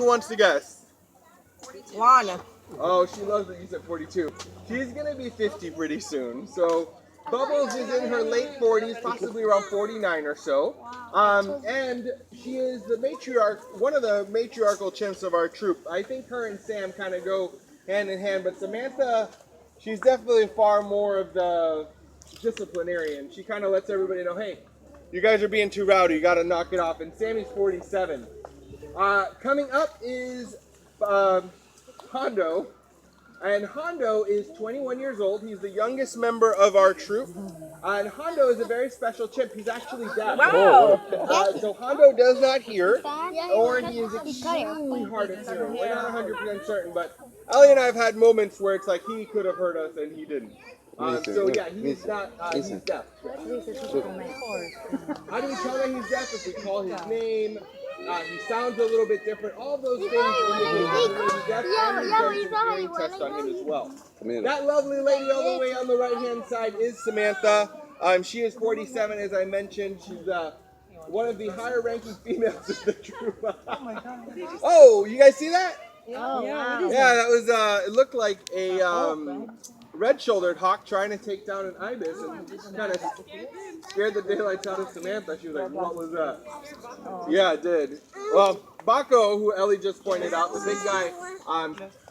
who wants to guess? Lana. Oh, she loves that you said 42. She's going to be 50 pretty soon. So Bubbles is in her late 40s, possibly around 49 or so. And she is the matriarch, one of the matriarchal chimps of our troop. I think her and Sam kind of go hand in hand, but Samantha, she's definitely far more of the disciplinarian. She kind of lets everybody know, hey, you guys are being too rowdy, you got to knock it off. And Sammy's 47. Coming up is Hondo. And Hondo is 21 years old. He's the youngest member of our troop. And Hondo is a very special chimp. He's actually deaf. Wow. So Hondo does not hear, or he is extremely hard of hearing. We're not 100% certain, but Ellie and I have had moments where it's like he could have heard us and he didn't. So yeah, he's not, he's deaf. How do we tell that he's deaf? If we call his name, he sounds a little bit different. All those things indicate he's deaf, and we've done some hearing tests on him as well. That lovely lady all the way on the right-hand side is Samantha. She is 47, as I mentioned. She's one of the higher-ranking females in the troop. Oh, you guys see that? Oh, yeah, that was, it looked like a red-shouldered hawk trying to take down an ibis and just kind of scared the daylights out of Samantha. She was like, what was that? Yeah, it did. Well, Baco, who Ellie just pointed out, the big guy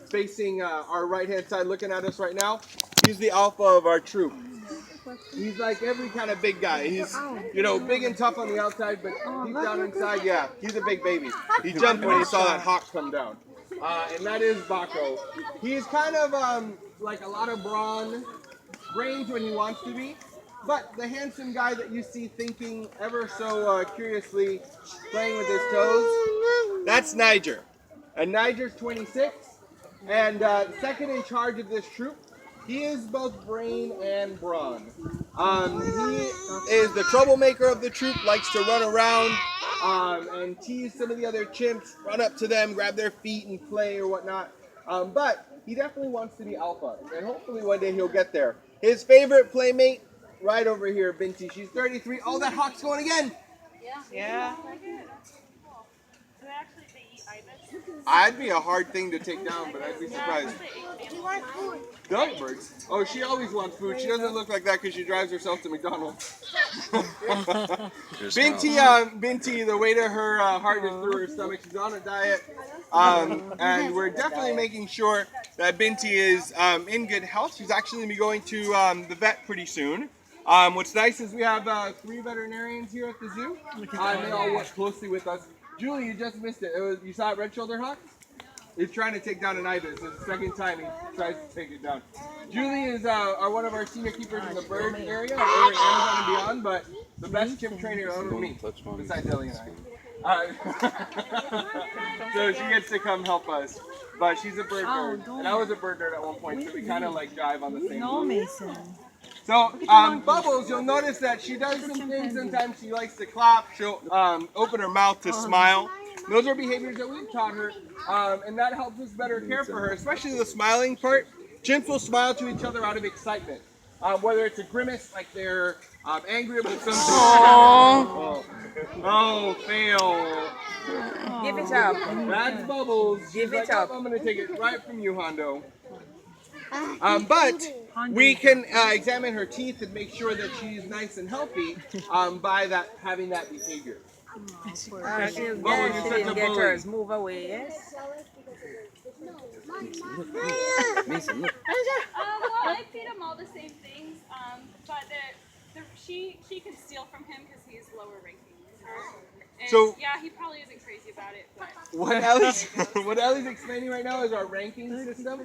facing our right-hand side looking at us right now, he's the alpha of our troop. He's like every kind of big guy. He's, you know, big and tough on the outside, but deep down inside, yeah, he's a big baby. He jumped when he saw that hawk come down. And that is Baco. He's kind of like a lot of brains when he wants to be, but the handsome guy that you see thinking ever so curiously, playing with his toes, that's Niger. And Niger's 26, and second in charge of this troop. He is both brain and brawn. He is the troublemaker of the troop, likes to run around and tease some of the other chimps, run up to them, grab their feet and play or whatnot. But he definitely wants to be alpha, and hopefully one day he'll get there. His favorite playmate, right over here, Binti. She's 33. Oh, that hawk's going again. Yeah. I'd be a hard thing to take down, but I'd be surprised. Duckbirds? Oh, she always wants food. She doesn't look like that because she drives herself to McDonald's. Binti, the weight of her heart is through her stomach. She's on a diet. And we're definitely making sure that Binti is in good health. She's actually going to be going to the vet pretty soon. What's nice is we have 3 veterinarians here at the zoo. They all work closely with us. Julie, you just missed it. You saw it, red-shouldered hawk? He's trying to take down an ibis. It's the second time he tries to take it down. Julie is one of our senior keepers in the bird area, over at Amazon and beyond, but the best chimp trainer other than me, besides Ellie and I. So she gets to come help us. But she's a bird nerd, and I was a bird nerd at one point, so we kind of like jive on the same level. So, Bubbles, you'll notice that she does some things. Sometimes she likes to clap. She'll open her mouth to smile. Those are behaviors that we've taught her, and that helps us better care for her, especially the smiling part. Chimps will smile to each other out of excitement, whether it's a grimace, like they're angry about something. Oh, fail. Give it up. That's Bubbles. Give it up. I'm going to take it right from you, Hondo. But we can examine her teeth and make sure that she's nice and healthy by having that behavior. She didn't get hers. Move away, yes? Well, I feed him all the same things, but she can steal from him because he's lower ranking than her. And So yeah, he probably isn't crazy about it, but what Ellie's explaining right now is our ranking system.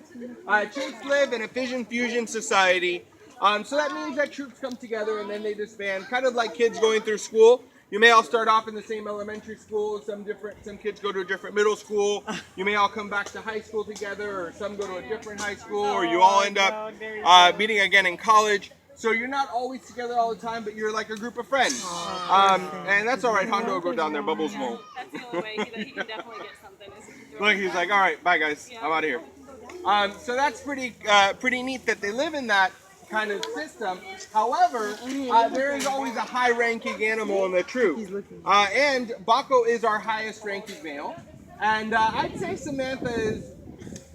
Chimps live in a fission-fusion society. So that means that troops come together and then they disband, kind of like kids going through school. You may all start off in the same elementary school. Some kids go to a different middle school. You may all come back to high school together, or some go to a different high school, or you all end up meeting again in college. So you're not always together all the time, but you're like a group of friends. And that's all right. Hondo will go down there. Bubbles won't. that's the only way that he can definitely get something. Is Look, he's like, all right, bye guys, I'm out of here. So that's pretty neat that they live in that kind of system. However, there is always a high-ranking animal in the troop. And Baco is our highest-ranking male. And I'd say Samantha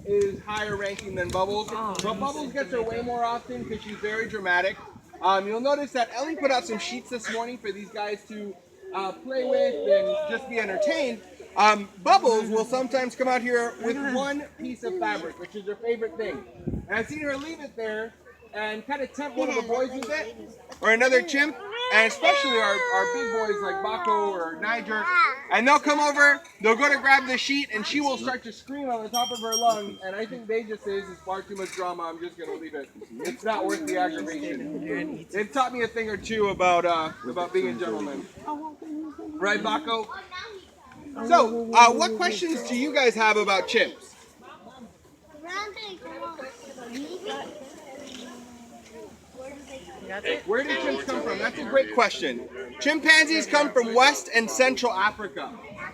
is higher ranking than Bubbles, but Bubbles gets her way more often because she's very dramatic. You'll notice that Ellie put out some sheets this morning for these guys to play with and just be entertained. Bubbles will sometimes come out here with one piece of fabric, which is her favorite thing. And I've seen her leave it there and kind of tempt one of the boys with it, or another chimp, and especially our big boys like Baco or Niger. And they'll come over, they'll go to grab the sheet, and she will start to scream on the top of her lungs. And I think they just say, this is far too much drama, I'm just going to leave it. It's not worth the aggravation. They've taught me a thing or two about being a gentleman. Right, Baco? So, what questions do you guys have about chimps? Where did chimps come from? That's a great question. Chimpanzees come from West and Central Africa.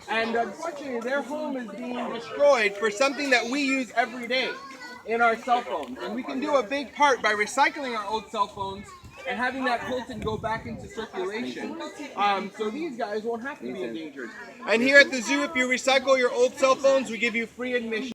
And unfortunately, their home is being destroyed for something that we use every day in our cell phones. And we can do a big part by recycling our old cell phones and having that Colton go back into circulation. So these guys won't have to be endangered. And here at the zoo, if you recycle your old cell phones, we give you free admission.